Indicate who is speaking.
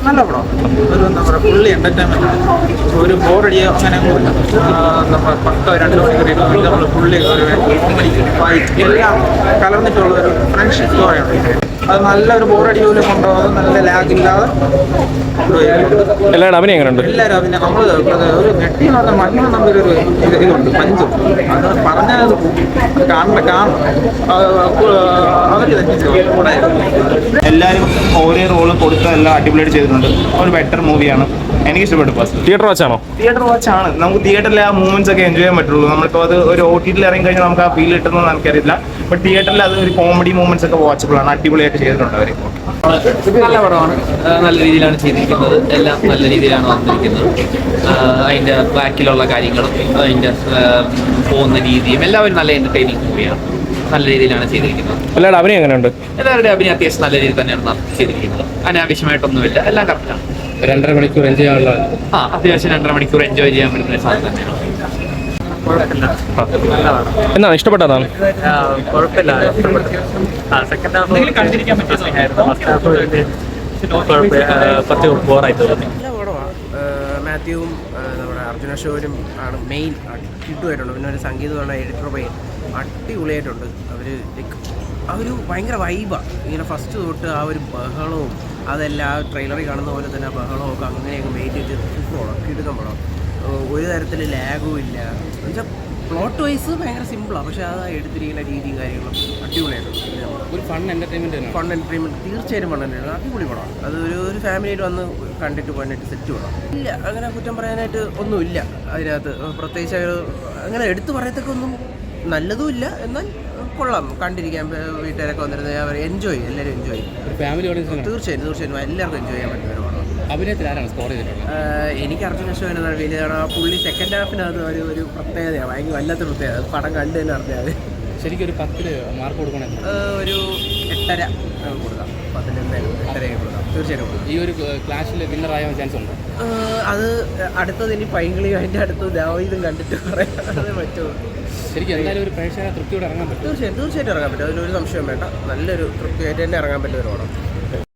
Speaker 1: നല്ല പടം. ഒരു എന്താ പറയുക, ഫുള്ളി എൻ്റർടൈൻമെൻറ്റ്, ഒരു ബോറടിയോ അങ്ങനെ നമ്മൾ പക്ക 2 മണിക്കൂർ ഇരുന്ന് നമ്മൾ ഫുള്ളി ഒരു ഫൈറ്റ് എല്ലാം കലർന്നിട്ടുള്ള ഒരു ഫ്രണ്ട്ഷിപ്പ് സ്റ്റോറിയാണ്. അത് നല്ലൊരു ബോറടിയോലും കൊണ്ടുപോകാതെ നല്ല ലാഗില്ലാതെ
Speaker 2: എല്ലാവരും അഭിനയം എങ്ങനെയുണ്ട്?
Speaker 1: എല്ലാവരും അഭിനയം. നമ്മൾ ഒരു നെട്ടി എന്ന് പറഞ്ഞാൽ മഞ്ഞ നമ്പൊരു ഇതുണ്ട്, പഞ്ചും. അത് പറഞ്ഞത് കാണണം അവർ തന്നെ
Speaker 3: എല്ലാവരും ഓരോ റോള് കൊടുത്ത് എല്ലാം അടിപൊളിയായിട്ട് ചെയ്തിട്ടുണ്ട്. ഒരു ബെറ്റർ മൂവിയാണ്, എനിക്ക് ഇഷ്ടപ്പെട്ടു. ഫസ്റ്റ്
Speaker 2: തിയേറ്റർ വാച്ചാണോ?
Speaker 3: തിയേറ്റർ വാച്ചാണ്. നമുക്ക് തിയേറ്ററിൽ ആ മൂവ്മെന്റ്സ് ഒക്കെ എൻജോയ് ചെയ്യാൻ പറ്റുള്ളൂ. നമ്മളിപ്പോൾ അത് ഒരു OTT ഇറങ്ങി കഴിഞ്ഞാൽ നമുക്ക് ആ ഫീൽ കിട്ടുന്നതെന്ന് എനിക്കറിയില്ല. ബട്ട് തിയേറ്ററിൽ അത് ഒരു കോമഡി മൂവ്മെന്റ്സ് ഒക്കെ വാച്ചബിൾ ആണ്. അടിപൊളിയായിട്ട് ചെയ്തിട്ടുണ്ട് അവർ.
Speaker 4: നല്ല പടമാണ്, നല്ല രീതിയിലാണ് ചെയ്തിരിക്കുന്നത്, എല്ലാം നല്ല രീതിയിലാണ് വന്നിരിക്കുന്നത്. അതിൻ്റെ ബാക്കിലുള്ള കാര്യങ്ങളും അതിൻ്റെ പോകുന്ന രീതിയും എല്ലാവരും നല്ല എൻ്റർടൈനിങ് മൂവിയാണ്, നല്ല രീതിയിലാണ് ചെയ്തിരിക്കുന്നത്.
Speaker 2: എല്ലാവരുടെ അഭിനയം എങ്ങനെയുണ്ട്?
Speaker 4: എല്ലാവരുടെയും അഭിനയം അത്യാവശ്യം നല്ല രീതിയിൽ തന്നെയാണ് ചെയ്തിരിക്കുന്നത്. അനാവശ്യമായിട്ടൊന്നുമില്ല, എല്ലാം കറക്റ്റാണ്.
Speaker 2: 2.5 മണിക്കൂർ എൻജോയ് ചെയ്യാനുള്ള
Speaker 4: അത്യാവശ്യം 2.5 മണിക്കൂർ എൻജോയ് ചെയ്യാൻ പറ്റുന്ന ഒരു സാധനം തന്നെയാണ്.
Speaker 2: എന്താണ് ഇഷ്ടപ്പെട്ടതാണ്?
Speaker 5: കുഴപ്പമില്ല, സെക്കൻഡ് ഹാഫ് കണ്ടിരിക്കാൻ പറ്റുമായിരുന്നു. ഫസ്റ്റ് ഹാഫ് കുറച്ച് ബോറായി തോന്നി.
Speaker 6: നല്ല പടമാണ്. മാത്യുവും നമ്മുടെ അർജുന അശോകനും ആണ് മെയിൻ കിട്ടുമായിട്ടുണ്ട്. പിന്നെ ഒരു സംഗീതമാണ് എഡിറ്റർ പയ്യൻ അടിപൊളിയായിട്ടുണ്ട്. അവർ ലൈക്ക് ആ ഒരു ഭയങ്കര വൈബാണ്. ഇങ്ങനെ ഫസ്റ്റ് തൊട്ട് ആ ഒരു ബഹളവും അതെല്ലാം ആ ട്രെയിലറിൽ കാണുന്ന പോലെ തന്നെ ആ ബഹളവും ഒക്കെ അങ്ങനെയൊക്കെ മെയിൻറ്റെയിൻ ചെയ്ത് പടം കിട്ടുന്ന പടം. ഒരു തരത്തിൽ ലാഗും ഇല്ല. എന്നുവെച്ചാൽ പ്ലോട്ട് വൈസ് ഭയങ്കര സിമ്പിളാണ്, പക്ഷേ അത് എടുത്തിരിക്കുന്ന രീതിയും കാര്യങ്ങളും അടിപൊളിയായിട്ടുണ്ട്.
Speaker 2: ഒരു ഫൺ എൻ്റർടൈൻമെൻറ്റ്
Speaker 6: തീർച്ചയായും ഫൺ എൻ്റർടൈൻമെൻറ്റ് അടിപൊളി പടമാണ്. അത് ഒരു ഫാമിലിയായിട്ട് വന്ന് കണ്ടിട്ട് പോകാനായിട്ട് സെറ്റ് പടം. ഇല്ല, അങ്ങനെ കുറ്റം പറയാനായിട്ട് ഒന്നുമില്ല അതിനകത്ത്. പ്രത്യേകിച്ച് അങ്ങനെ എടുത്തു പറയത്തൊക്കെ ഒന്നും നല്ലതും ഇല്ല, എന്നാൽ കൊള്ളാം, കണ്ടിരിക്കാൻ വീട്ടുകാരൊക്കെ വന്നിരുന്നത് അവർ എൻജോയ് ചെയ്യും, എല്ലാവരും എൻജോയ് ചെയ്യും.
Speaker 2: ഫാമിലി
Speaker 6: തീർച്ചയായും എല്ലാവർക്കും എൻജോയ് ചെയ്യാൻ പറ്റുന്ന ഒരു പടം.
Speaker 2: അഭിനയത്തിൽ ആരാണ് സ്കോർ ചെയ്തിട്ടുള്ളത്?
Speaker 6: എനിക്ക് അർജുന അശോകനാണ് വലിയതാണ്. ആ പുള്ളി സെക്കൻഡ് ഹാഫിനകത്ത് ഒരു പ്രത്യേകതയാണ്, ഭയങ്കര വല്ലാത്ത പ്രത്യേകത. അത് പടം കണ്ടു തന്നെ അറിഞ്ഞാൽ
Speaker 2: ശരിക്കും ഒരു 10 മാർക്ക് കൊടുക്കണം.
Speaker 6: ഒരു 8.5 കൊടുക്കാം. 10 എന്തായാലും 8.5 കൊടുക്കാം, തീർച്ചയായിട്ടും കൊടുക്കാം.
Speaker 2: ഈ ഒരു ക്ലാഷിൽ വിന്നർ ആവാൻ ചാൻസ് ഉണ്ട്.
Speaker 6: അത് അടുത്തത് ഇനി പൈങ്കിളിയും അതിൻ്റെ അടുത്തത് ദാവീദും കണ്ടിട്ട് പറയാതെ പറ്റുള്ളൂ.
Speaker 2: ശരിക്കും എന്തായാലും ഒരു പ്രേക്ഷകനെ തൃപ്തിയോടെ ഇറങ്ങാൻ പറ്റും.
Speaker 6: തീർച്ചയായിട്ടും ഇറങ്ങാൻ പറ്റും, അതിലൊരു സംശയം വേണ്ട. നല്ലൊരു തൃപ്തിയായിട്ട് തന്നെ ഇറങ്ങാൻ പറ്റുന്ന ഒരു പടം.